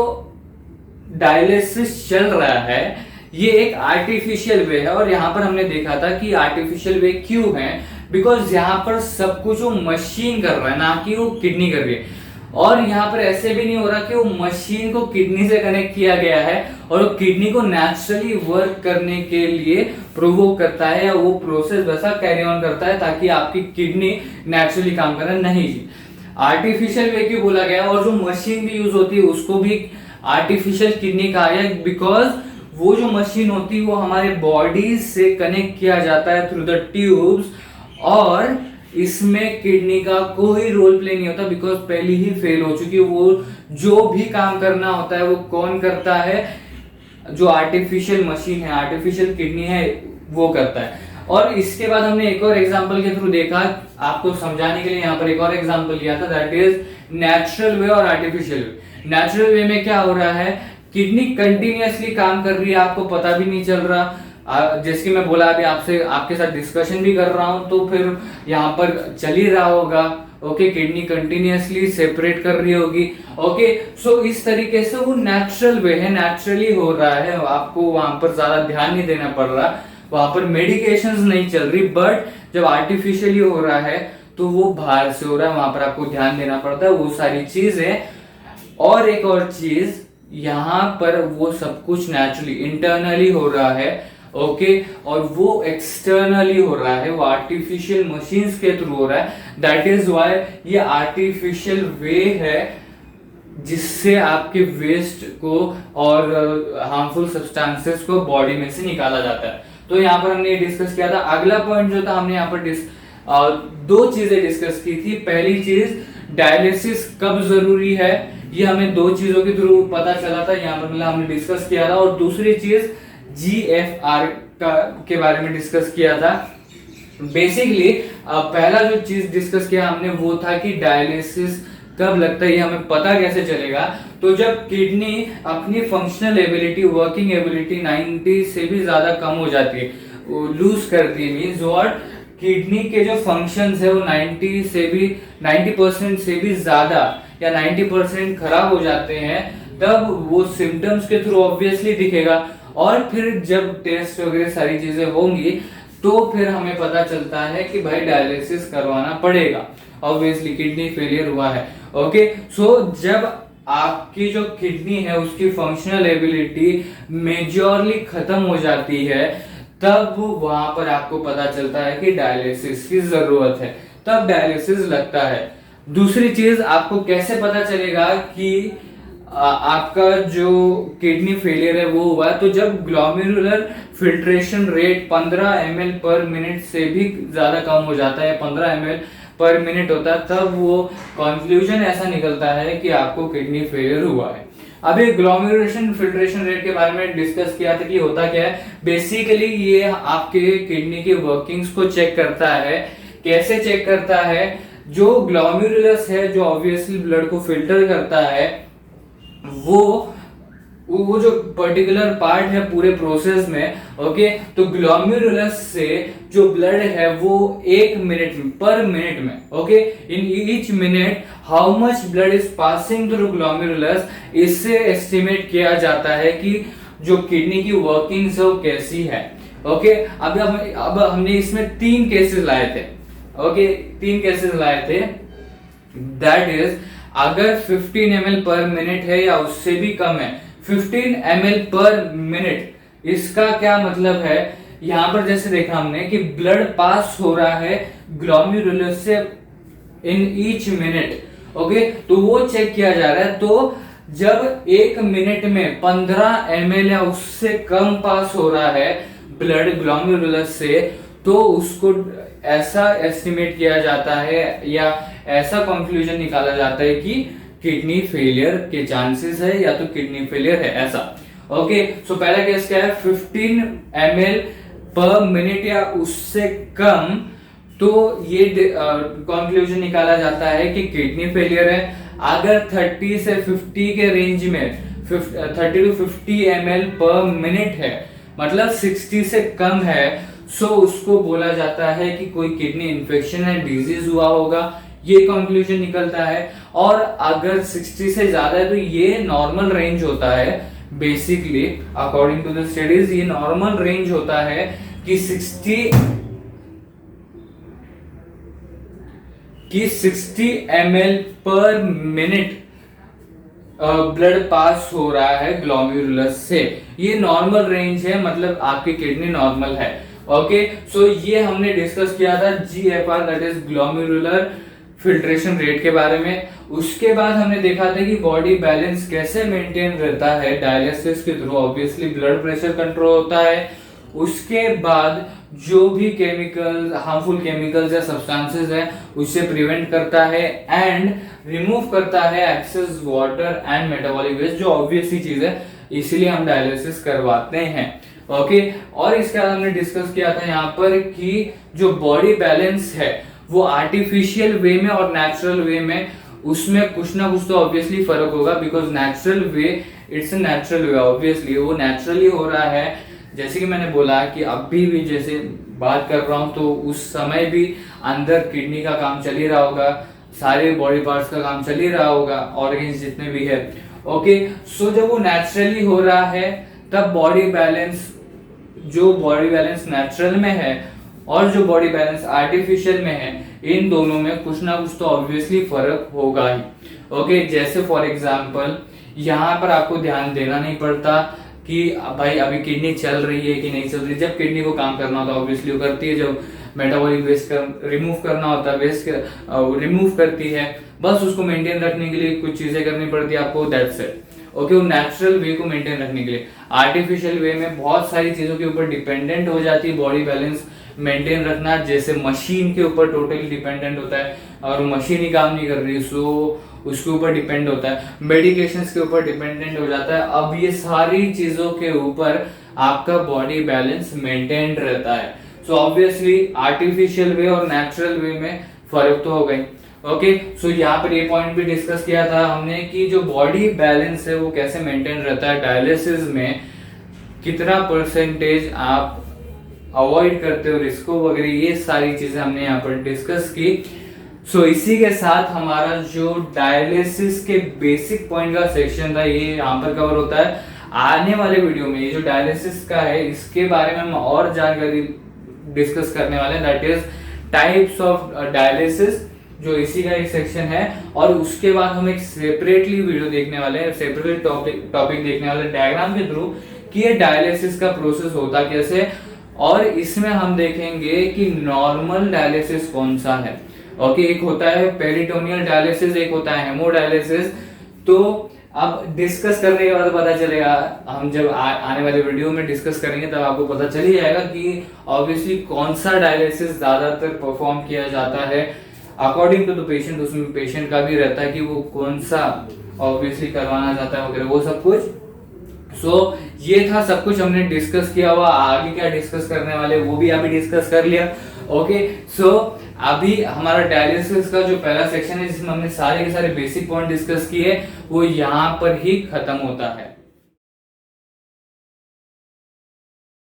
डायलिसिस चल रहा है ये एक आर्टिफिशियल वे है, और यहाँ पर हमने देखा था कि आर्टिफिशियल वे क्यों है, बिकॉज यहाँ पर सब कुछ वो मशीन कर रहा है, ना कि वो किडनी कर रही है। और यहाँ पर ऐसे भी नहीं हो रहा कि वो मशीन को किडनी से कनेक्ट किया गया है और वो किडनी को नेचुरली वर्क करने के लिए प्रोवोक करता है, या वो प्रोसेस वैसा कैरी ऑन करता है ताकि आपकी किडनी नेचुरली काम करे। नहीं जी, आर्टिफिशियल वे क्यों बोला गया, और जो मशीन भी यूज होती है उसको भी आर्टिफिशियल किडनी कहा गया, बिकॉज वो जो मशीन होती है वो हमारे बॉडी से कनेक्ट किया जाता है थ्रू द ट्यूब्स, और इसमें किडनी का कोई रोल प्ले नहीं होता, बिकॉज पहले ही फेल हो चुकी है। वो जो भी काम करना होता है वो कौन करता है, जो आर्टिफिशियल मशीन है, आर्टिफिशियल किडनी है, वो करता है। और इसके बाद हमने एक और एग्जांपल के थ्रू देखा, आपको समझाने के लिए यहाँ पर एक और एग्जांपल लिया था, दैट इज नेचुरल वे और आर्टिफिशियल वे। नेचुरल वे में क्या हो रहा है किडनी कंटिन्यूअसली काम कर रही है, आपको पता भी नहीं चल रहा। जैसे कि मैं बोला अभी आपसे, आपके साथ डिस्कशन भी कर रहा हूं, तो फिर यहाँ पर चल ही रहा होगा। ओके, किडनी कंटिन्यूअसली सेपरेट कर रही होगी। ओके, सो इस तरीके से वो नेचुरल वे है, नेचुरली हो रहा है, आपको वहां पर ज्यादा ध्यान नहीं देना पड़ रहा, वहां पर मेडिकेशंस नहीं चल रही। बट जब आर्टिफिशियली हो रहा है तो वो बाहर से हो रहा है, वहां पर आपको ध्यान देना पड़ता है, वो सारी चीजें। और एक और चीज, यहाँ पर वो सब कुछ नेचुरली इंटरनली हो रहा है। ओके, और वो एक्सटर्नली हो रहा है, वो आर्टिफिशियल मशीन्स के थ्रू हो रहा है। दैट इज वाई ये आर्टिफिशियल वे है, जिससे आपके वेस्ट को और हार्मफुल सब्सटेंसेस को बॉडी में से निकाला जाता है। तो यहाँ पर हमने डिस्कस किया था। अगला पॉइंट जो था, हमने यहाँ पर दो चीजें डिस्कस की थी। पहली चीज, डायलिसिस कब जरूरी है, ये हमें दो चीजों के थ्रू पता चला था, यहाँ पर हमने डिस्कस किया था। और दूसरी चीज GFR के बारे में डिस्कस किया था। बेसिकली पहला जो चीज डिस्कस किया हमने वो था कि डायलिसिस कब लगता है, ये हमें पता कैसे चलेगा। तो जब किडनी अपनी फंक्शनल एबिलिटी, वर्किंग एबिलिटी 90 से भी ज्यादा कम हो जाती है, लूज करती है, मींस व्हाट, किडनी के जो फंक्शंस है वो 90% से भी ज्यादा या 90% खराब हो जाते हैं, तब वो सिम्टम्स के थ्रू ऑब्वियसली दिखेगा। और फिर जब टेस्ट वगैरह सारी चीजें होंगी तो फिर हमें पता चलता है कि भाई डायलिसिस करवाना पड़ेगा, ऑब्वियसली किडनी फेलियर हुआ है। ओके, सो जब आपकी जो किडनी है उसकी फंक्शनल एबिलिटी मेजॉरली खत्म हो जाती है, तब वहां पर आपको पता चलता है कि डायलिसिस की जरूरत है, तब डायलिसिस लगता है। दूसरी चीज, आपको कैसे पता चलेगा कि आपका जो किडनी फेलियर है वो हुआ, तो जब glomerular filtration rate 15 ml per minute से भी ज्यादा कम हो जाता है, 15 ml पर मिनट होता है, तब वो कंक्लूजन ऐसा निकलता है कि आपको किडनी फेलियर हुआ है। अभी ग्लोमेरुलेशन फिल्ट्रेशन रेट के बारे में डिस्कस किया था कि होता क्या है। बेसिकली ये आपके किडनी की वर्किंग्स को चेक करता है। कैसे चेक करता है? जो ग्लोमेरुलस है, जो ऑब्वियसली ब्लड को फिल्टर करता है, वो जो पर्टिकुलर पार्ट है पूरे प्रोसेस में, ओके, तो ग्लोमेरुलस से जो ब्लड है वो 1 मिनट पर मिनट में, okay, in each minute how much blood is passing through glomerulus, इससे एस्टिमेट किया जाता है कि जो किडनी की वर्किंग्स है वो कैसी है। ओके, अब हमने इसमें 3 केसेस लाए थे। ओके, 3 केसेस लाए थे। दैट इज, अगर 15 ml पर मिनट है या उससे भी कम है, 15 ml पर मिनट, इसका क्या मतलब है? यहां पर जैसे देखा हमने कि ब्लड पास हो रहा है ग्लोमेरुलस से इन ईच मिनट, ओके, तो वो चेक किया जा रहा है। तो जब 1 मिनट में 15 ml या उससे कम पास हो रहा है ब्लड ग्लोमेरुलस से, तो उसको ऐसा एस्टिमेट किया जाता है या ऐसा कंक्लूजन निकाला जाता है कि किडनी फेलियर के चांसेस है या तो किडनी फेलियर है, ऐसा। ओके, सो पहला केस क्या है? 15 ml पर मिनट या उससे कम, तो ये कंक्लूजन निकाला जाता है कि किडनी फेलियर है। अगर 30 से 50 के रेंज में, 30 to 50 ml पर मिनट है, मतलब 60 से कम है, सो उसको बोला जाता है कि कोई किडनी इन्फेक्शन है, डिजीज हुआ होगा, ये कंक्लूजन निकलता है। और अगर 60 से ज्यादा है तो ये नॉर्मल रेंज होता है। Basically according to the studies ये नॉर्मल रेंज होता है कि 60 ml per minute blood pass हो रहा है ग्लोमेरुलस से, ये नॉर्मल रेंज है, मतलब आपकी किडनी नॉर्मल है। ओके, सो ये हमने डिस्कस किया था GFR, that is glomerular filtration rate के बारे में। उसके बाद हमने देखा था कि बॉडी बैलेंस कैसे मेंटेन रहता है डायलिसिस के थ्रू। ऑब्वियसली ब्लड प्रेशर कंट्रोल होता है। उसके बाद जो भी केमिकल, हार्मफुल केमिकल्स या सब्सटेंसेस है, उससे प्रिवेंट करता है एंड रिमूव करता है excess water and metabolic waste, जो ऑब्वियसली चीज है, इसीलिए हम डायलिसिस करवाते हैं। ओके, और इसके बाद हमने डिस्कस किया था यहाँ पर कि जो बॉडी बैलेंस है वो आर्टिफिशियल वे में और नेचुरल वे में, उसमें कुछ ना कुछ तो ऑब्वियसली फर्क होगा, because natural way it's natural way, obviously वो नेचुरली हो रहा है। जैसे कि मैंने बोला कि अभी भी जैसे बात कर रहा हूँ तो उस समय भी अंदर किडनी का काम चल ही रहा होगा, सारे बॉडी पार्ट्स का काम चल ही रहा होगा, ऑर्गन्स जितने भी है। ओके, सो जब वो नेचुरली हो रहा है तब बॉडी बैलेंस, जो बॉडी बैलेंस नेचुरल में है और जो बॉडी बैलेंस आर्टिफिशियल में है, इन दोनों में कुछ ना कुछ तो ऑब्वियसली फर्क होगा ही। ओके, जैसे फॉर एग्जांपल यहाँ पर आपको ध्यान देना नहीं पड़ता कि भाई अभी किडनी चल रही है कि नहीं चल रही। जब किडनी को काम करना होता है ऑब्वियसली वो करती है, जब मेटाबॉलिक वेस्ट रिमूव करना होता है, वेस्ट रिमूव करती है, बस उसको मेंटेन रखने के लिए कुछ चीजें करनी पड़ती है आपको, दैट्स इट। ओके, वो नेचुरल वे को मेंटेन रखने के लिए। आर्टिफिशियल वे में बहुत सारी चीजों के ऊपर डिपेंडेंट हो जाती है बॉडी बैलेंस मेंटेन रखना, जैसे मशीन के ऊपर टोटली डिपेंडेंट होता है और मशीन ही काम नहीं कर रही सो उसके ऊपर डिपेंड होता है, मेडिकेशंस के ऊपर डिपेंडेंट हो जाता है। अब ये सारी चीजों के ऊपर आपका बॉडी बैलेंस मेंटेन रहता है। सो ऑब्वियसली आर्टिफिशियल वे और नेचुरल वे में फर्क तो हो गई। ओके, सो यहाँ पर ये पॉइंट भी डिस्कस किया था हमने कि जो बॉडी बैलेंस है वो कैसे मेंटेन रहता है, डायलिसिस में कितना परसेंटेज आप अवॉइड करते हो रिस्को वगैरह, ये सारी चीजें हमने यहाँ पर डिस्कस की। सो इसी के साथ हमारा जो डायलिसिस के बेसिक पॉइंट का सेक्शन था ये यहाँ पर कवर होता है। आने वाले वीडियो में ये जो डायलिसिस का है इसके बारे में हम और जानकारी डिस्कस करने वाले हैं, that is types of dialysis, जो इसी का एक सेक्शन है। और उसके बाद हम एक सेपरेटली वीडियो देखने वाले हैं, सेपरेट टॉपिक देखने वाले डायग्राम के थ्रू कि ये डायलिसिस का प्रोसेस होता कैसे, और इसमें हम देखेंगे कि नॉर्मल डायलिसिस कौन सा है। ओके, एक होता है पेरिटोनियल डायलिसिस, एक होता है हेमोडायलिसिस। तो अब डिस्कस करने के बाद पता चलेगा, हम जब आने वाले वीडियो में डिस्कस करेंगे तब आपको पता चल ही जाएगा कि ऑब्वियसली कौन सा डायलिसिस ज्यादातर परफॉर्म किया जाता है अकॉर्डिंग टू द पेशेंट। उसमें पेशेंट का भी रहता है कि वो कौन सा ऑब्वियसली करवाना चाहता है वगैरह वो सब कुछ। सो ये था सब कुछ हमने डिस्कस किया हुआ, आगे क्या डिस्कस करने वाले वो भी अभी डिस्कस कर लिया। ओके, सो अभी हमारा डायलिसिस का जो पहला सेक्शन है जिसमें हमने सारे के सारे बेसिक पॉइंट डिस्कस किए वो यहाँ पर ही खत्म होता है।